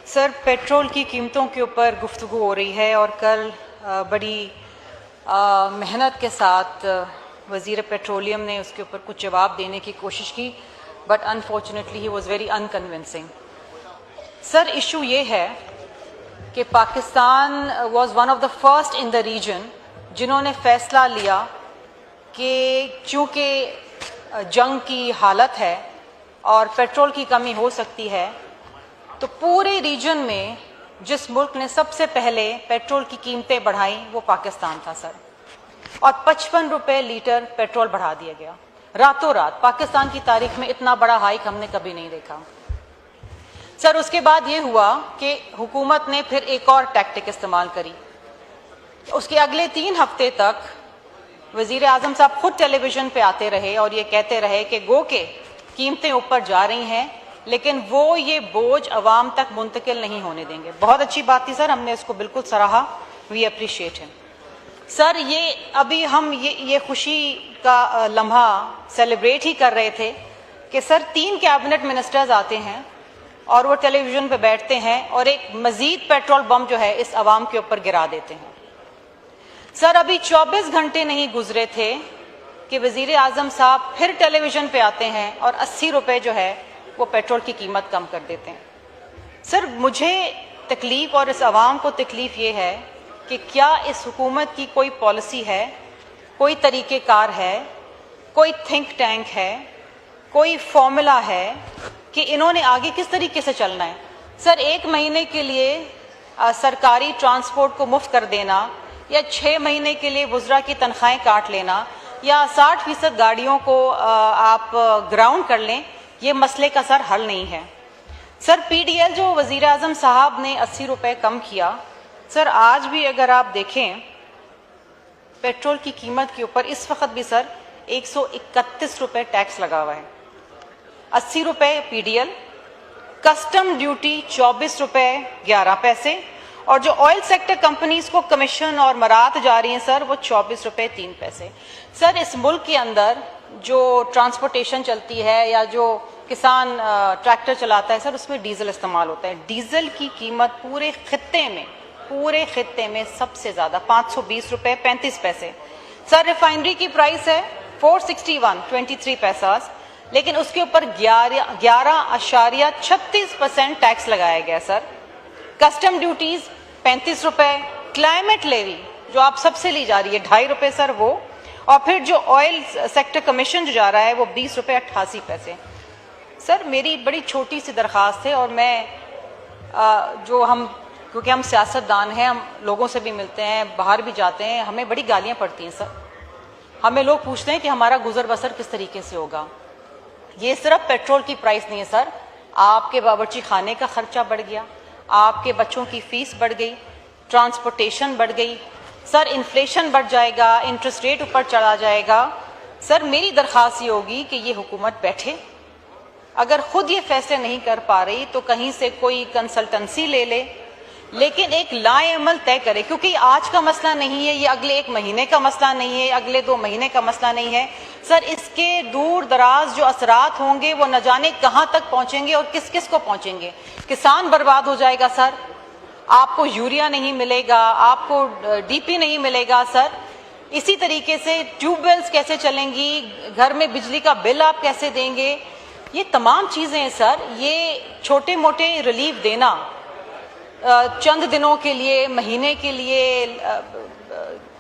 Sir, petrol की कीमतों के ऊपर गुफ्तगू हो रही है और कल बड़ी मेहनत के साथ वज़ीर पेट्रोलियम ने उसके ऊपर कुछ जवाब देने की कोशिश की, but unfortunately he was very unconvincing. Sir, issue ये है कि Pakistan was one of the first in the region जिन्होंने फैसला लिया कि चूँकि जंग की हालत है और पेट्रोल की कमी हो सकती है, तो पूरे रीजन में जिस मुल्क ने सबसे पहले पेट्रोल की कीमतें बढ़ाई वो पाकिस्तान था सर। और 55 रुपए लीटर पेट्रोल बढ़ा दिया गया रातों रात। पाकिस्तान की तारीख में इतना बड़ा हाइक हमने कभी नहीं देखा सर। उसके बाद ये हुआ कि हुकूमत ने फिर एक और टैक्टिक इस्तेमाल करी। उसके अगले 3 हफ्ते तक वजीर आजम साहब खुद टेलीविजन पे आते रहे और ये कहते रहे कि गो के कीमतें ऊपर जा रही हैं, लेकिन वो ये बोझ अवाम तक मुंतकिल नहीं होने देंगे। बहुत अच्छी बात थी सर, हमने इसको बिल्कुल सराहा, वी अप्रिशिएट हिम सर। ये अभी हम ये खुशी का लम्हा सेलिब्रेट ही कर रहे थे कि सर 3 कैबिनेट मिनिस्टर्स आते हैं और वो टेलीविजन पे बैठते हैं और एक मजीद पेट्रोल बम जो है इस अवाम के ऊपर गिरा देते हैं सर। अभी 24 घंटे नहीं गुजरे थे कि वजीर आजम साहब फिर टेलीविजन पे आते हैं और 80 रुपए जो है वो पेट्रोल की कीमत कम कर देते हैं सर। मुझे तकलीफ और इस अवाम को तकलीफ ये है कि क्या इस हुकूमत की कोई पॉलिसी है, कोई तरीक़ेकार है, कोई थिंक टैंक है, कोई फॉर्मूला है कि इन्होंने आगे किस तरीके से चलना है सर। 1 महीने के लिए सरकारी ट्रांसपोर्ट को मुफ्त कर देना या 6 महीने के लिए वुज़रा की तनख्वाहें काट लेना या 60% गाड़ियों को आप ग्राउंड कर लें, ये मसले का सर हल नहीं है सर। PDL जो वज़ीर आज़म साहब ने 80 रुपए कम किया सर, आज भी अगर आप देखें पेट्रोल की कीमत के ऊपर इस वक्त भी सर 131 रुपए टैक्स लगा हुआ है। 80 रुपए PDL, कस्टम ड्यूटी 24 रुपए 11 पैसे, और जो ऑयल सेक्टर कंपनीज को कमीशन और मरात जा रही हैं सर वो 24 रुपए 3 पैसे सर। इस मुल्क के अंदर जो ट्रांसपोर्टेशन चलती है या जो किसान ट्रैक्टर चलाता है सर, उसमें डीजल इस्तेमाल होता है। डीजल की कीमत पूरे खित्ते में सबसे ज़्यादा 520 रुपए 35 पैसे सर। रिफाइनरी की प्राइस है 461.23 पैसा, लेकिन उसके ऊपर 11.36% टैक्स लगाया गया सर। कस्टम ड्यूटीज 35 रुपए, क्लाइमेट लेवी जो आप सबसे ली जा रही है 2.5 रुपए सर वो, और फिर जो ऑयल सेक्टर कमीशन जो जा रहा है वो 20 रुपए 88 पैसे सर। मेरी बड़ी छोटी सी दरख्वास्त है, और मैं क्योंकि हम सियासतदान हैं, हम लोगों से भी मिलते हैं, बाहर भी जाते हैं, हमें बड़ी गालियां पड़ती हैं सर। हमें लोग पूछते हैं कि हमारा गुजर बसर किस तरीके से होगा। ये सिर्फ पेट्रोल की प्राइस नहीं है सर, आपके बावर्ची खाने का खर्चा बढ़ गया, आपके बच्चों की फीस बढ़ गई, ट्रांसपोर्टेशन बढ़ गई सर, इन्फ्लेशन बढ़ जाएगा, इंटरेस्ट रेट ऊपर चला जाएगा सर। मेरी दरख्वास्त ये होगी कि ये हुकूमत बैठे, अगर खुद ये फैसले नहीं कर पा रही तो कहीं से कोई कंसल्टेंसी ले ले, लेकिन एक लाएअमल तय करे, क्योंकि आज का मसला नहीं है, ये अगले 1 महीने का मसला नहीं है, अगले 2 महीने का मसला नहीं है सर। इसके दूर दराज जो असरात होंगे वो न जाने कहाँ तक पहुँचेंगे और किस किस को पहुँचेंगे। किसान बर्बाद हो जाएगा सर, आपको यूरिया नहीं मिलेगा, आपको DP नहीं मिलेगा सर। इसी तरीके से ट्यूबवेल्स कैसे चलेंगी, घर में बिजली का बिल आप कैसे देंगे, ये तमाम चीज़ें हैं सर। ये छोटे मोटे रिलीफ देना चंद दिनों के लिए, महीने के लिए,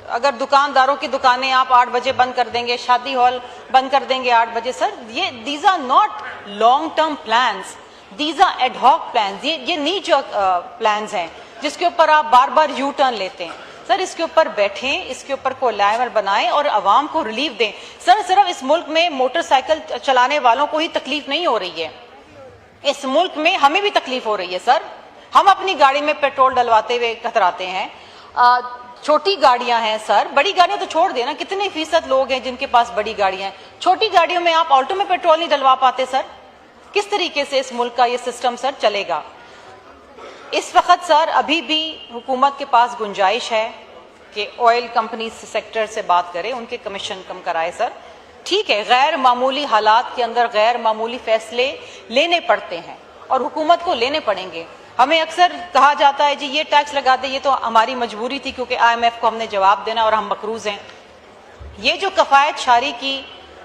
अगर दुकानदारों की दुकानें आप 8 बजे बंद कर देंगे, शादी हॉल बंद कर देंगे 8 बजे सर, ये these are not long term plans, these are ad hoc plans. ये नीच प्लान्स हैं जिसके ऊपर आप बार बार यू टर्न लेते हैं सर। इसके ऊपर बैठें, इसके ऊपर को लाएमल बनाएं और आवाम को रिलीफ दें सर। सिर्फ इस मुल्क में मोटरसाइकिल चलाने वालों को ही तकलीफ नहीं हो रही है, इस मुल्क में हमें भी तकलीफ हो रही है सर। हम अपनी गाड़ी में पेट्रोल डलवाते हुए कतराते हैं। छोटी गाड़ियां हैं सर, बड़ी गाड़ियां तो छोड़ देना, कितने फीसद लोग हैं जिनके पास बड़ी गाड़ियां हैं। छोटी गाड़ियों में आप ऑल्टो में पेट्रोल नहीं डलवा पाते सर। किस तरीके से इस मुल्क का ये सिस्टम सर चलेगा। इस वक्त सर अभी भी हुकूमत के पास गुंजाइश है कि ऑयल कंपनी सेक्टर से बात करें, उनके कमीशन कम कराए सर। ठीक है, गैर मामूली हालात के अंदर गैर मामूली फैसले लेने पड़ते हैं और हुकूमत को लेने पड़ेंगे। ہمیں اکثر کہا جاتا ہے جی یہ ٹیکس لگا دے، یہ تو ہماری مجبوری تھی کیونکہ IMF کو ہم نے جواب دینا اور ہم مقروض ہیں. یہ جو کفایت شاری کی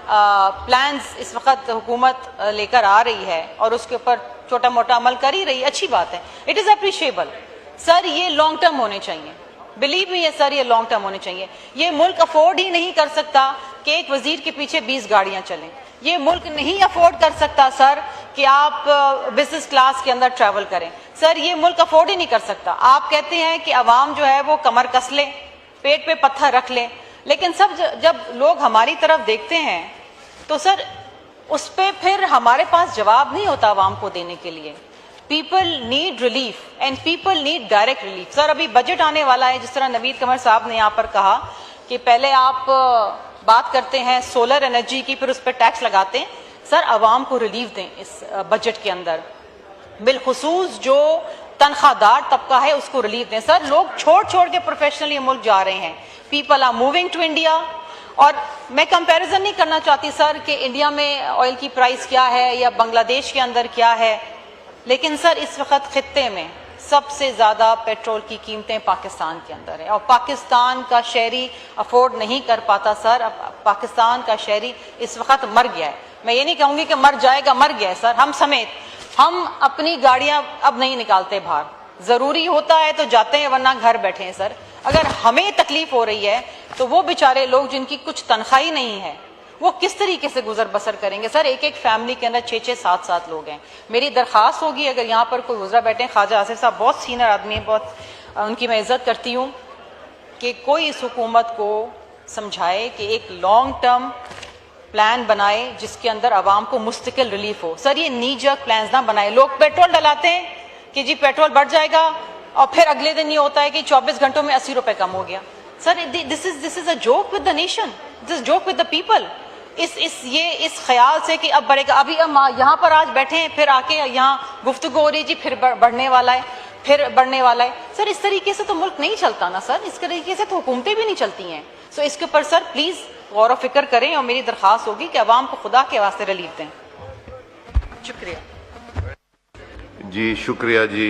پلانز اس وقت حکومت لے کر آ رہی ہے اور اس کے اوپر چھوٹا موٹا عمل کر ہی رہی ہے، اچھی بات ہے، اٹ از اپریشیبل. سر یہ لانگ ٹرم ہونے چاہیے، بلیو می سر، یہ لانگ ٹرم ہونے چاہیے. یہ ملک افورڈ ہی نہیں کر سکتا کہ ایک وزیر کے پیچھے 20 گاڑیاں چلیں. یہ ملک نہیں افورڈ کر سکتا سر کہ آپ بزنس کلاس کے اندر ٹریول کریں. سر یہ ملک افورڈ ہی نہیں کر سکتا. آپ کہتے ہیں کہ عوام جو ہے وہ کمر کس لے، پیٹ پہ پتھر رکھ لے، لیکن سب جب لوگ ہماری طرف دیکھتے ہیں تو سر اس پہ پھر ہمارے پاس جواب نہیں ہوتا عوام کو دینے کے لیے. People need relief and people need direct relief. Sir ابھی بجٹ آنے والا ہے، جس طرح نوید قمر صاحب نے یہاں پر کہا کہ پہلے آپ بات کرتے ہیں سولر انرجی کی، پھر اس پہ ٹیکس لگاتے ہیں. سر عوام کو ریلیف دیں اس بجٹ کے اندر، بالخصوص جو تنخواہ دار طبقہ ہے اس کو ریلیف دیں. سر لوگ چھوڑ کے پروفیشنل یہ ملک جا رہے ہیں. People are moving to India. اور میں کمپیریزن نہیں کرنا چاہتی سر کہ انڈیا میں آئل کی پرائس کیا ہے یا بنگلہ دیش کے اندر کیا ہے، لیکن سر اس وقت خطے میں سب سے زیادہ پیٹرول کی قیمتیں پاکستان کے اندر ہیں اور پاکستان کا شہری افورڈ نہیں کر پاتا. سر اب پاکستان کا شہری اس وقت مر گیا ہے. میں یہ نہیں کہوں گی کہ مر جائے گا، مر گیا ہے سر، ہم سمیت. ہم اپنی گاڑیاں اب نہیں نکالتے باہر، ضروری ہوتا ہے تو جاتے ہیں ورنہ گھر بیٹھے ہیں. سر اگر ہمیں تکلیف ہو رہی ہے تو وہ بیچارے لوگ جن کی کچھ تنخواہی نہیں ہے وہ کس طریقے سے گزر بسر کریں گے. سر ایک فیملی کے اندر 6 7 لوگ ہیں. میری درخواست ہوگی اگر یہاں پر کوئی گزرا بیٹھے، خواجہ آصف صاحب بہت سینئر آدمی ہیں، بہت ان کی میں عزت کرتی ہوں، کہ کوئی اس حکومت کو سمجھائے کہ ایک لانگ ٹرم پلان بنائے جس کے اندر عوام کو مستقل ریلیف ہو. سر یہ نی جرک پلانز نہ بنائے. لوگ پیٹرول ڈلاتے ہیں کہ جی پیٹرول بڑھ جائے گا اور پھر اگلے دن یہ ہوتا ہے کہ 24 گھنٹوں میں 80 روپے کم ہو گیا. Sir this is a joke with the nation, this joke with the people. اس خیال سے کہ اب بڑھے گا، ابھی ہم یہاں پر آج بیٹھے ہیں، پھر آ کے یہاں گفتگو ہو رہی جی پھر بڑھنے والا ہے، پھر بڑھنے والا ہے. سر اس طریقے سے تو ملک نہیں چلتا نا سر، اس طریقے سے تو حکومتیں بھی نہیں چلتی ہیں. سو اس کے اوپر سر پلیز غور و فکر کریں اور میری درخواست ہوگی کہ عوام کو خدا کے واسطے ریلیف دیں. شکریہ. جی شکریہ جی.